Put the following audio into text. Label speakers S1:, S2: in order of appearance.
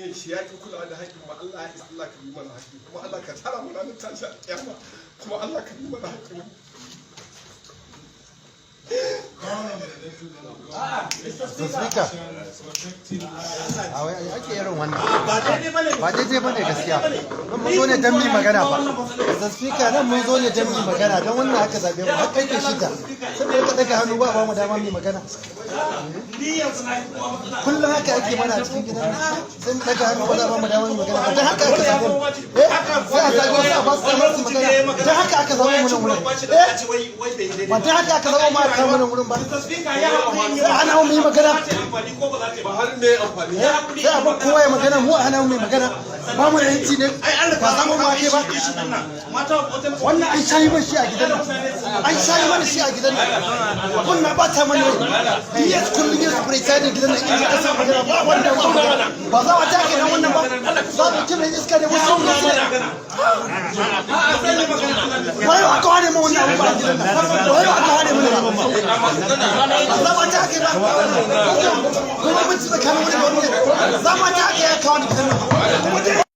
S1: haƙƙin shi ya ki kula da haƙƙin mu Allah ya isa Allah ka yi mana haƙƙi kuma Allah ka tara mu ranar tashi alƙiyama kuma Allah ka yi mana haƙƙin mu.
S2: Speaker, ake irin wannan ba daidai ba ne gaskiya. Mun zo ne don mi magana ba. Da speaker nan mun zo ne don mi magana don wannan haka zaɓe mu har ƙarfe 6 saboda ka daga hannu ba mu dama mi magana. Kullum haka ake mana a cikin gidan sai mu daga hannu ba za ba mu dama mi magana ba don haka aka zaɓe mu. Sai a zaɓe wasu a ba su damar su magana don haka aka zaɓe mu nan wurin. Ba don haka aka zaɓe mu a kan wannan wurin ba. Sai ana mu yi magana. Sai a ba kowa ya magana mu a hana mu yi magana. Ba mu da yanci ne ba za mu ma ke ba. Wannan an shayi man shi a gidan nan. An shayi mana shi a gidan nan. Wannan ba ta mana rai. Yes kullum yes presiding gidan nan in ji kasa magana ba wanda ba za a take nan wannan ba. Za mu kira iska ne wasu ne. Wai ba ka ne mu wannan abu ba gidan nan. Wai ba ka ne mu ne ba. Za mu take ba. Kuma mun ci tsakanin wani da wani. Za mu take ya kawo gidan nan.